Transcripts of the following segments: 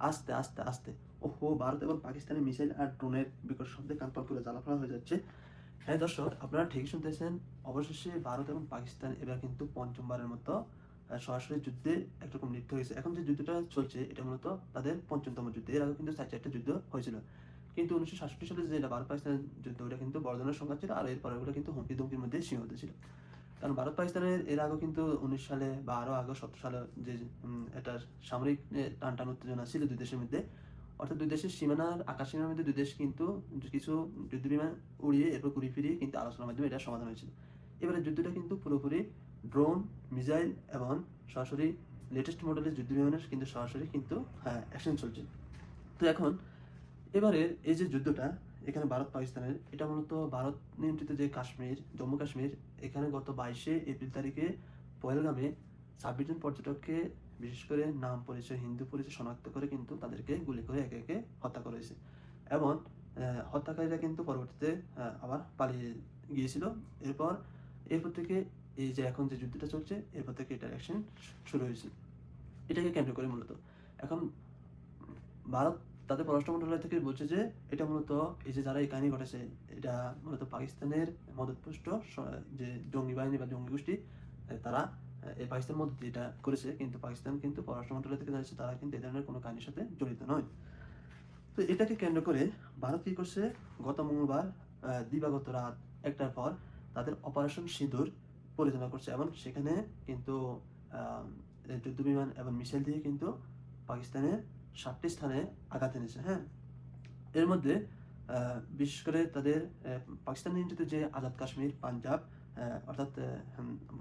আস্তে আস্তে আস্তে ওহো! ভারত এবং পাকিস্তানের মিসাইল আর ড্রোনের বিকট শব্দে কান পুরো জ্বালাপোড়া হয়ে যাচ্ছে। হ্যাঁ দর্শক, আপনারা ঠিকই শুনতেছেন। অবশেষে ভারত এবং পাকিস্তান এবার কিন্তু পঞ্চমবারের মতো সরাসরি যুদ্ধে একরকম লিপ্ত হয়েছে। এখন যে যুদ্ধটা চলছে এটা মূলত তাদের পঞ্চমতম যুদ্ধ। এর আগেও কিন্তু ৪-৪ টা যুদ্ধ হয়েছিল। কিন্তু ১৯৬৭ সালে যেটা ভারত-পাকিস্তান যুদ্ধ ওটা কিন্তু বড় ধরনের সংঘাত ছিল। আর এর পরেরগুলো কিন্তু হুমকি-ধমকির মধ্যে সীমাবদ্ধ ছিল। কারণ ভারত-পাকিস্তানের এর আগেও কিন্তু ১৯ সালে বা আরো আগে ১৭ সালে যে একটা সামরিক টানটান উত্তেজনা ছিল ২ দেশের মধ্যে। অর্থাৎ ২ দেশের সীমানার আকাশ সীমানার মধ্যে ২ দেশ কিন্তু কিছু যুদ্ধবিমান উড়িয়ে এরপর ঘুরিয়ে ফিরিয়ে কিন্তু আলোচনার মাধ্যমে এটার সমাধান হয়েছিল। এবারের যুদ্ধটা কিন্তু পুরোপুরি ড্রোন, মিসাইল এবং সরাসরি লেটেস্ট মডেলের যুদ্ধবিমানের কিন্তু সরাসরি কিন্তু অ্যাকশন চলছে। তো এখন এবারের এই যে যুদ্ধটা এখানে ভারত-পাকিস্তানের এটা মূলত ভারত নিয়ন্ত্রিত যে কাশ্মীর, জম্মু কাশ্মীর এখানে গত ২২শে এপ্রিল তারিখে পহেলগামে ২৬ জন পর্যটককে বিশেষ করে নাম পরিচয়, হিন্দু পরিচয় শনাক্ত করে কিন্তু তাদেরকে গুলি করে একে, একে হত্যা করা হয়েছে। এবং হত্যাকারীরা কিন্তু পরবর্তীতে আবার পালিয়ে গিয়েছিল। এরপর এরপর থেকে এই যে এখন যে যুদ্ধটা চলছে এরপর থেকে এটার অ্যাকশন শুরু হয়েছে। এটাকে কেন্দ্র করে মূলত। এখন ভারত তাদের পররাষ্ট্র মন্ত্রণালয় থেকে বলছে যে, এটা মূলত এই যে যারা এই কাহিনী ঘটাচ্ছে, এটা মূলত পাকিস্তানের মদদপুষ্ট যে জঙ্গি বাহিনী বা জঙ্গি গোষ্ঠী তারা এই পাকিস্তান মদদ দিয়ে এটা করেছে। কিন্তু পাকিস্তান কিন্তু পররাষ্ট্র মন্ত্রণালয় থেকে জানিয়েছে তারা কিন্তু এ ধরনের কোনো কাহিনীর সাথে জড়িত নয়। তো এটাকে কেন্দ্র করে ভারত কি করছে? গত মঙ্গলবার দিবাগত রাত ১টার পর তাদের অপারেশন সিঁদুর পরিচালনা করছে এবং সেখানে কিন্তু আম যুদ্ধবিমান এবং মিসাইল দিয়ে কিন্তু পাকিস্তানের ৭ টি স্থানে আঘাত এনেছে, হ্যাঁ? এর মধ্যে আ বিশেষ করে তাদের পাকিস্তান নিয়ন্ত্রিত যে আজাদ কাশ্মীর, পাঞ্জাব অর্থাৎ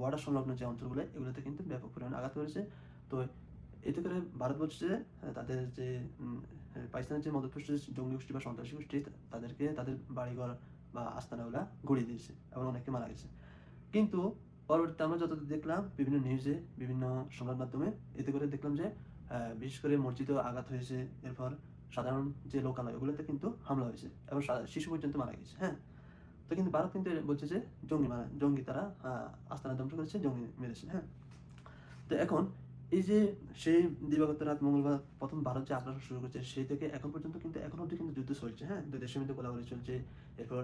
বর্ডার সংলগ্ন যে অঞ্চলগুলো এগুলোতে কিন্তু ব্যাপক পরিমাণে আঘাত করেছে। তো এতে করে ভারত বলছে যে তাদের যে পাকিস্তানের যে মদতপুষ্ট জঙ্গি গোষ্ঠী বা সন্ত্রাসী গোষ্ঠী তাদেরকে তাদের বাড়িঘর বা আস্তানাগুলা গুঁড়িয়ে দিয়েছে এবং অনেকে মারা গেছে। কিন্তু পরবর্তীতে আমরা যতদূর দেখলাম বিভিন্ন নিউজে, বিভিন্ন সংবাদ মাধ্যমে এতে করে দেখলাম যে বিশেষ করে মসজিদেও আঘাত হয়েছে। এরপর সাধারণ যে লোকালয় ওগুলোতে কিন্তু হামলা হয়েছে এবং শিশু পর্যন্ত মারা গেছে, হ্যাঁ? তো কিন্তু ভারত কিন্তু বলছে যে জঙ্গি তারা আস্তানা ধ্বংস করেছে, জঙ্গি মেরেছে, হ্যাঁ? তো এখন এই যে সেই দিবাগত রাত মঙ্গলবার ১ম ভারত যে আগ্রাসন শুরু করেছে সেই থেকে এখন পর্যন্ত কিন্তু এখন অব্দি কিন্তু যুদ্ধ চলছে, হ্যাঁ? ২ দেশের মধ্যে গোলাগুলি চলছে। এরপর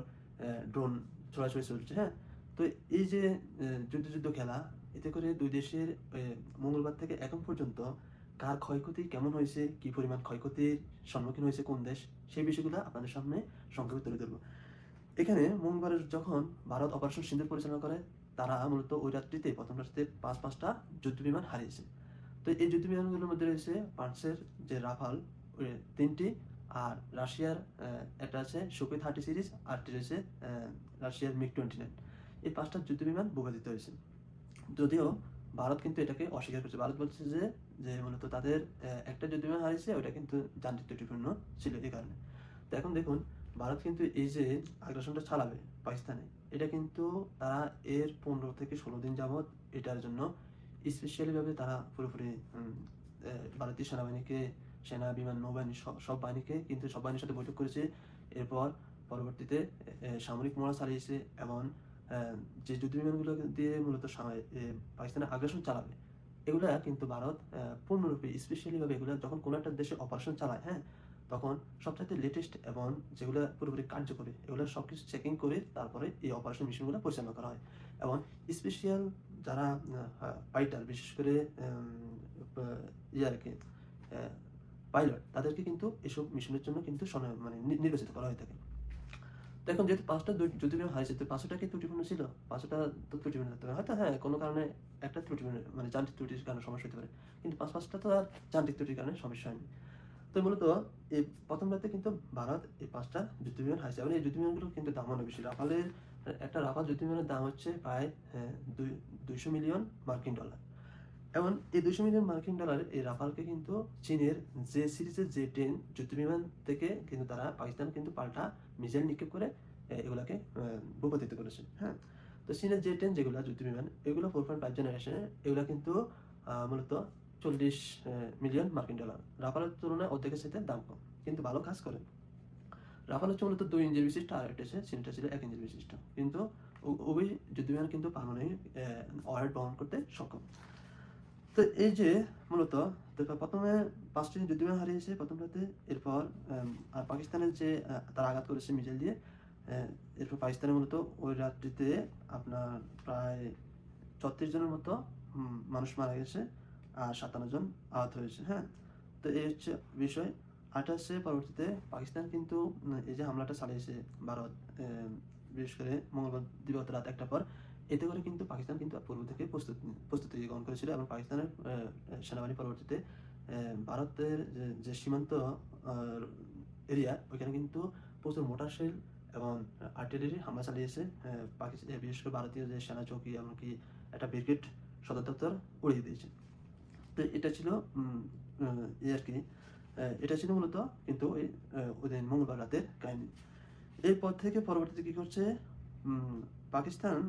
ড্রোন ছোড়াছুড়ি চলছে, হ্যাঁ? তো এই যে যুদ্ধ খেলা এতে করে ২ দেশের মঙ্গলবার থেকে এখন পর্যন্ত কার ক্ষয়ক্ষতি কেমন হয়েছে, কি পরিমাণ ক্ষয়ক্ষতির সম্মুখীন হয়েছে কোন দেশ, সেই বিষয়গুলো আপনাদের সামনে সংক্ষেপে তুলে ধরব। এখানে মঙ্গলবার যখন ভারত অপারেশন সিন্দুর পরিচালনা করে, তারা মূলত ওই রাত্রিতে ১ম রাত্রিতে ৫ টা যুদ্ধবিমান হারিয়েছে। তো এই যুদ্ধবিমানগুলোর মধ্যে রয়েছে ফ্রান্সের যে রাফাল ৩ টি আর রাশিয়ার একটা আছে সুখোই ৩০ সিরিজ, আরেকটি রয়েছে রাশিয়ার মিগ-29। এই ৫ টা যুদ্ধবিমান ভূপাতিত হয়েছে। যদিও ভারত কিন্তু এটাকে অস্বীকার করছে। ভারত বলছে যে মূলত তাদের একটা যুদ্ধবিমান হারিয়েছে ওটা কিন্তু যান্ত্রিক ত্রুটিপূর্ণ ছিল এই কারণে। তো এখন দেখুন ভারত কিন্তু এই যে আগ্রাসনটা চালাবে পাকিস্তানে, এটা কিন্তু তারা এর ১৫ থেকে ১৬ দিন যাবৎ এটার জন্য স্পেশালি ভাবে তারা পুরোপুরি ভারতীয় সেনাবাহিনীকে, সেনা, বিমান, নৌবাহিনী সব বাহিনীকে কিন্তু সব বাহিনীর সাথে বৈঠক করেছে। এরপর পরবর্তীতে সামরিক মহড়া চালিয়েছে এবং অ্যা যে যুদ্ধবিমানগুলো দিয়ে মূলত পাকিস্তানে আগ্রাসন চালাবে, এগুলা কিন্তু ভারত পূর্ণরূপে স্পেশালি ভাবে এগুলা যখন কোনো একটা দেশে অপারেশন চালায়, হ্যাঁ? তখন সবচাইতে লেটেস্ট এবং যেগুলা পুরোপুরি কার্যকরী এগুলা সবকিছু চেকিং করে তারপরে এই অপারেশন মিশনগুলো পরিচালনা করা হয়। এবং স্পেশাল যারা ফাইটার বিশেষ করে পা ইয়ে আরকি অ্যা পাইলট তাদেরকে কিন্তু এসব মিশনের জন্য কিন্তু মানে নির্বাচিত করা হয়ে থাকে। তো এখন যেহেতু ৫ টা যুদ্ধবিমান হারিয়েছে, তো ৫ টা কি ত্রুটিপূর্ণ ছিল? ৫ টা তো ত্রুটিপূর্ণ থাকতে পারে। হয়তো হ্যাঁ, কোনো কারণে একটা মানে যান্ত্রিক ত্রুটির কারণে সমস্যা হতে পারে। কিন্তু ৫ টা তো আর যান্ত্রিক ত্রুটির কারণে সমস্যা হয়নি। তো মূলত এই ১ম রাতে কিন্তু ভারত এই ৫ টা যুদ্ধবিমান হারিয়েছে এবং এই যুদ্ধবিমানগুলোর কিন্তু দাম অনেক বেশি। রাফালের একটা রাফাল যুদ্ধবিমানের দাম হচ্ছে প্রায় দুই ২০০ মিলিয়ন মার্কিন ডলার। এবং এই $২০০ মিলিয়ন মার্কিন ডলারের এই রাফালকে কিন্তু চীনের জে সিরিজের জে-10 যুদ্ধবিমান থেকে কিন্তু তারা পাকিস্তান কিন্তু পাল্টা মিসাইল নিক্ষেপ করে এগুলাকে ভূপাতিত করেছে। হ্যাঁ? তো চীনের জে-10 যেগুলা যুদ্ধবিমান এগুলো 4.5 জেনারেশনের এগুলা কিন্তু মূলত ৪০ মিলিয়ন মার্কিন ডলার। রাফালের তুলনায় অর্ধেকের চাইতে দাম কম। কিন্তু ভালো কাজ করে। রাফাল হচ্ছে মূলত ২ ইঞ্চির বিশিষ্ট আর একটা হচ্ছে চীনটা ছিল ১ ইঞ্চির বিশিষ্ট। কিন্তু উভয় যুদ্ধবিমান কিন্তু পারমাণবিক ওয়ারহেড বহন করতে সক্ষম। তো এই যে মূলত দেখো প্রথমে ৫টি যুদ্ধবিমান হারিয়েছে প্রথম রাতে। এরপর আর পাকিস্তানের যে তারা আঘাত করেছে মিসাইল দিয়ে। এরপর পাকিস্তানের মূলত ওই রাত্রিতে আপনার প্রায় ৩৬ জনের মতো মানুষ মারা গেছে আর ৫৭ জন আহত হয়েছে, হ্যাঁ? তো এই হচ্ছে বিষয়। আরেকটা হচ্ছে পরবর্তীতে পাকিস্তান কিন্তু এই যে হামলাটা চালিয়েছে ভারত, বিশেষ করে মঙ্গলবার দিবাগত রাত ১টার পর। এতে করে কিন্তু পাকিস্তান কিন্তু পূর্ব থেকে প্রস্তুতি গ্রহণ করেছিল এবং পাকিস্তানের সেনাবাহিনী পরবর্তীতে ভারতের যে সীমান্ত এরিয়া ওইখানে কিন্তু প্রচুর মোটার শেল এবং আর্টিলারি হামলা চালিয়েছে। বিশেষ করে ভারতীয় যে সেনা চৌকি এমনকি একটা ব্রিগেড সদর দপ্তর উড়িয়ে দিয়েছে। তো এটা ছিল আর কি এটা ছিল মূলত কিন্তু ওই দিন মঙ্গলবার রাতের কাহিনী। এরপর থেকে পরবর্তীতে কি করছে পাকিস্তান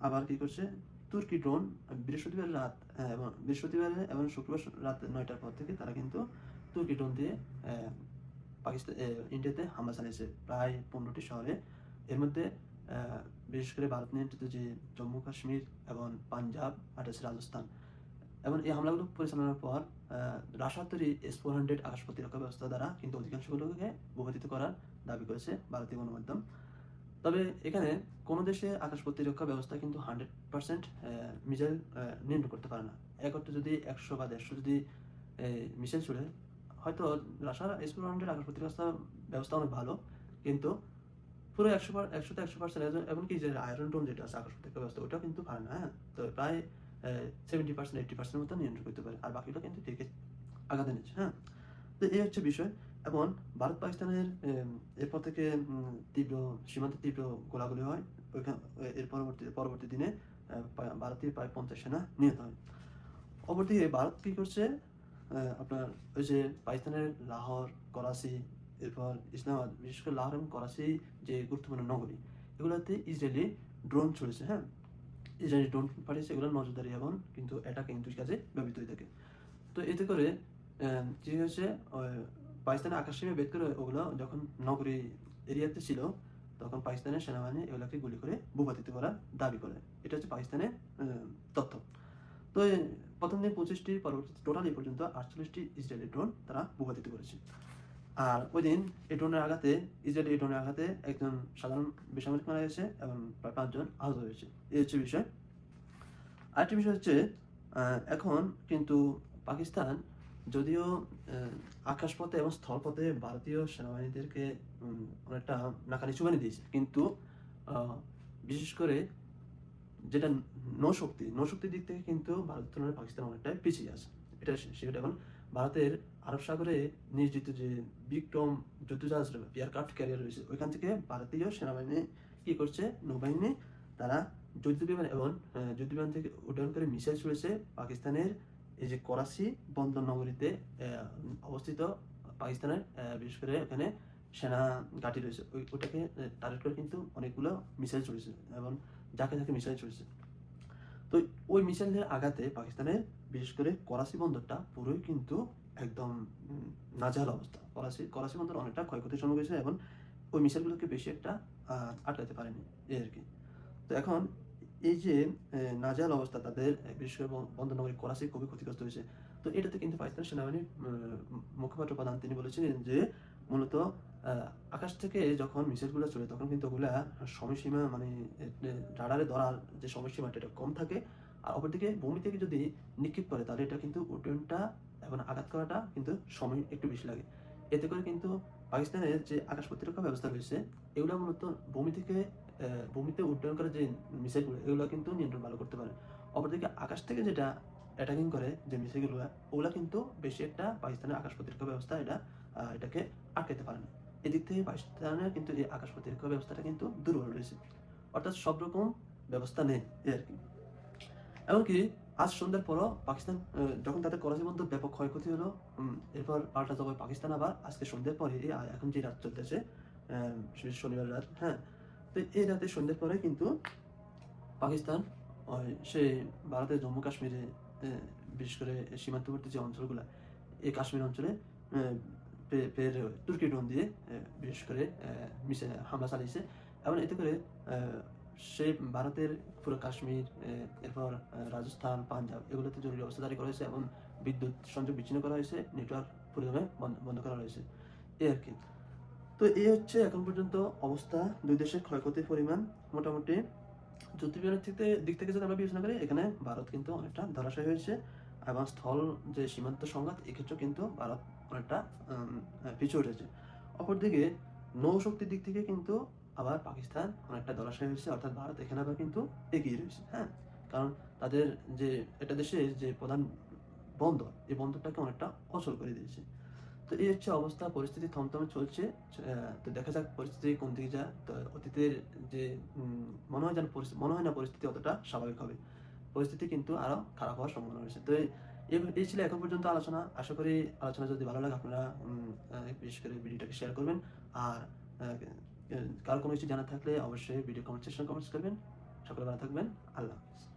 আবার কি করছে, তুর্কি ড্রোন বৃহস্পতিবার রাত এবং বৃহস্পতিবার এবং শুক্রবার রাত ৯টার পর থেকে তারা কিন্তু তুর্কি ড্রোন দিয়ে পাকিস্তান ইন্ডিয়াতে হামলা চালিয়েছে প্রায় ১৫টি শহরে। এর মধ্যে বিশেষ করে ভারত নিয়ন্ত্রিত যে জম্মু কাশ্মীর এবং পাঞ্জাব আর হচ্ছে রাজস্থান। এবং এই হামলাগুলো পরিচালনার পর রাশিয়ার তৈরি S-400 আকাশ প্রতিরক্ষা ব্যবস্থা দ্বারা কিন্তু অধিকাংশগুলোকে ভূপাতিত করার দাবি করেছে ভারতীয় গণমাধ্যম। তবে এখানে কোনো দেশে আকাশ প্রতিরক্ষা ব্যবস্থা কিন্তু 100% মিসাইল নিয়ন্ত্রণ করতে পারে না। একত্রে যদি ১০০ বা ১৫০ যদি মিসাইল ছুড়ে, হয়তো রাশিয়ার S-400 আকাশ প্রতিরক্ষা ব্যবস্থা অনেক ভালো, কিন্তু পুরো ১০০% এমনকি যে আয়রন ডোম যেটা আছে আকাশ প্রতিরক্ষা ব্যবস্থা ওটাও কিন্তু পারে না, হ্যাঁ? তো প্রায় 70% 80% মতো নিয়ন্ত্রণ করতে পারে, আর বাকিটা কিন্তু ঠিকই আঘাত এনেছে, হ্যাঁ? তো এই হচ্ছে বিষয়। এবং ভারত পাকিস্তানের এরপর থেকে সীমান্তে তীব্র গোলাগুলি হয়। এর পরবর্তী দিনে ভারতীয় প্রায় ৫০ সেনা নিহত হয়। অপরদিকে ভারত কি করছে, আপনার ওই যে পাকিস্তানের লাহোর, করাচি, এরপর ইসলামাবাদ, বিশেষ করে লাহোর এবং করাচি যে গুরুত্বপূর্ণ নগরী, এগুলোতে ইসরায়েলি ড্রোন ছড়েছে, হ্যাঁ? ইসরায়েলি ড্রোন পাঠিয়েছে, এগুলো নজরদারি এবং কিন্তু অ্যাটাক ইন্ডুস কাজে ব্যবহৃত হয়ে থাকে। তো এতে করে কি হয়েছে, পাকিস্তানের আকাশসীমা ভেদ করে ওগুলো যখন নগরী এরিয়াতে ছিল তখন পাকিস্তানের সেনাবাহিনী এগুলোকে গুলি করে ভূপাতিত করার দাবি করে। এটা হচ্ছে পাকিস্তানের তথ্য। তো প্রথম দিন ২৫টি, পরবর্তীতে টোটাল এই পর্যন্ত ৪৮টি ইসরায়েলি ড্রোন তারা ভূপাতিত করেছে। আর ওই দিন ইসরায়েলি এই ড্রোনের আঘাতে একজন সাধারণ বেসামরিক মারা গেছে এবং প্রায় ৫ জন আহত হয়েছে। এই হচ্ছে বিষয়। আরেকটি বিষয় হচ্ছে এখন কিন্তু পাকিস্তান যদিও আকাশপথে এবং স্থলপথে ভারতীয় সেনাবাহিনীদেরকে অনেকটা নাকানি চুবানি দিয়েছে, কিন্তু বিশেষ করে যেটা নৌশক্তির দিক থেকে কিন্তু ভারতের তুলনায় পাকিস্তান অনেকটাই পিছিয়ে আছে। সেটা এখন ভারতের আরব সাগরে নিয়োজিত যে বিক্রম যুদ্ধজাহাজ এয়ারক্রাফট ক্যারিয়ার রয়েছে ওইখান থেকে ভারতীয় সেনাবাহিনী কি করছে, নৌবাহিনী তারা যুদ্ধবিমান এবং যুদ্ধবিমান থেকে উড্ডয়ন করে মিসাইল ছুড়েছে পাকিস্তানের এই যে করাচি বন্দর নগরীতে অবস্থিত পাকিস্তানের বিশেষ করে ওখানে সেনা ঘাঁটি রয়েছে, ওটাকে টার্গেট করে কিন্তু অনেকগুলো মিসাইল ছুড়েছে এবং যাকে মিসাইল ছুড়েছে। তো ওই মিসাইলের আঘাতে পাকিস্তানের বিশেষ করে করাচি বন্দরটা পুরোই কিন্তু একদম নাজেহাল অবস্থা। করাচি বন্দর অনেকটা ক্ষয়ক্ষতির সম্মুখীন হয়েছে এবং ওই মিসাইলগুলোকে বেশি একটা আটকাতে পারেনি, এই আর কি। তো এখন এই যে নাজেহাল অবস্থা তাদের, বিশেষ করে বন্দর নগরী করাচি খুবই ক্ষতিগ্রস্ত হয়েছে। তো এটাতে কিন্তু পাকিস্তান সেনাবাহিনীর মুখপাত্র প্রধান তিনি বলেছিলেন যে মূলত আকাশ থেকে যখন মিসাইলগুলো চলে তখন কিন্তু ওগুলা সময়সীমা মানে রাডারে ধরার যে সময়সীমাটা এটা কম থাকে, আর অপরদিকে ভূমি থেকে যদি নিক্ষেপ করে তাহলে এটা কিন্তু উড্ডয়নটা এবং আঘাত করাটা কিন্তু সময় একটু বেশি লাগে। এতে করে কিন্তু পাকিস্তানের যে আকাশ প্রতিরক্ষা ব্যবস্থা রয়েছে এগুলো মূলত ভূমিতে উড্ডয়ন করে যে মিসাইলগুলো এগুলো কিন্তু নিয়ন্ত্রণ ভালো করতে পারে। অপরদিকে আকাশ থেকে যেটা অ্যাটাকিং করে যে মিসাইলগুলো ওগুলো কিন্তু বেশি একটা পাকিস্তানের আকাশ প্রতিরক্ষা ব্যবস্থা এটাকে আটকাতে পারে না। এদিক থেকে পাকিস্তানের কিন্তু এই আকাশ প্রতিরক্ষা ব্যবস্থাটা কিন্তু দুর্বল রয়েছে, অর্থাৎ সব রকম ব্যবস্থা নেই, এই আর কি। এমনকি আজ সন্ধ্যার পরও পাকিস্তান যখন তাদের করাচি বন্দর ব্যাপক ক্ষয়ক্ষতি হলো, এরপর পাল্টা জবাবে পাকিস্তান আবার আজকে সন্ধ্যার পরে এখন যে রাত চলতেছে শনিবার রাত, হ্যাঁ? তো এই রাতে সন্ধ্যার পরে কিন্তু পাকিস্তান সে ভারতের জম্মু কাশ্মীরে বিশেষ করে সীমান্তবর্তী যে অঞ্চলগুলো এই কাশ্মীর অঞ্চলে ফের তুর্কি ড্রোন দিয়ে বিশেষ করে হামলা চালিয়েছে এবং এতে করে সেই ভারতের পুরো কাশ্মীর, এরপর রাজস্থান, পাঞ্জাব এগুলোতে জরুরি অবস্থা জারি করা হয়েছে এবং বিদ্যুৎ সংযোগ বিচ্ছিন্ন করা হয়েছে, নেটওয়ার্ক পুরোদমে বন্ধ করা হয়েছে। এই আর কি। তো এই হচ্ছে এখন পর্যন্ত অবস্থা। দুই দেশের ক্ষয়ক্ষতির পরিমাণ মোটামুটি যুদ্ধবিমানের দিক থেকে যদি আমরা বিবেচনা করি, এখানে ভারত কিন্তু অনেকটা ধরাশায়ী হয়েছে এবং স্থল যে সীমান্ত সংঘাত এক্ষেত্রেও কিন্তু ভারত অনেকটা পিছু উঠেছে। অপরদিকে নৌশক্তির দিক থেকে কিন্তু আবার পাকিস্তান অনেকটা ধরাশায়ী হয়েছে, অর্থাৎ ভারত এখানে আবার কিন্তু এগিয়ে রয়েছে, হ্যাঁ? কারণ তাদের যে একটা দেশের যে প্রধান বন্দর, এই বন্দরটাকে অনেকটা অচল করে দিয়েছে। তো এই হচ্ছে অবস্থা, পরিস্থিতি থমথমে চলছে। তো দেখা যাক পরিস্থিতি কোন দিকে যায়। তো অতীতের যে মনে হয় না পরিস্থিতি অতটা স্বাভাবিক হবে। পরিস্থিতি কিন্তু আরো খারাপ হওয়ার সম্ভাবনা রয়েছে। তো এই ছিল এখন পর্যন্ত আলোচনা। আশা করি আলোচনা যদি ভালো লাগে আপনারা বিশেষ করে ভিডিওটাকে শেয়ার করবেন। আর আ কারো কোনো কিছু জানার থাকলে অবশ্যই ভিডিও কমেন্ট সেকশনে কমেন্টস করবেন। সকলে ভালো থাকবেন। আল্লাহ হাফেজ।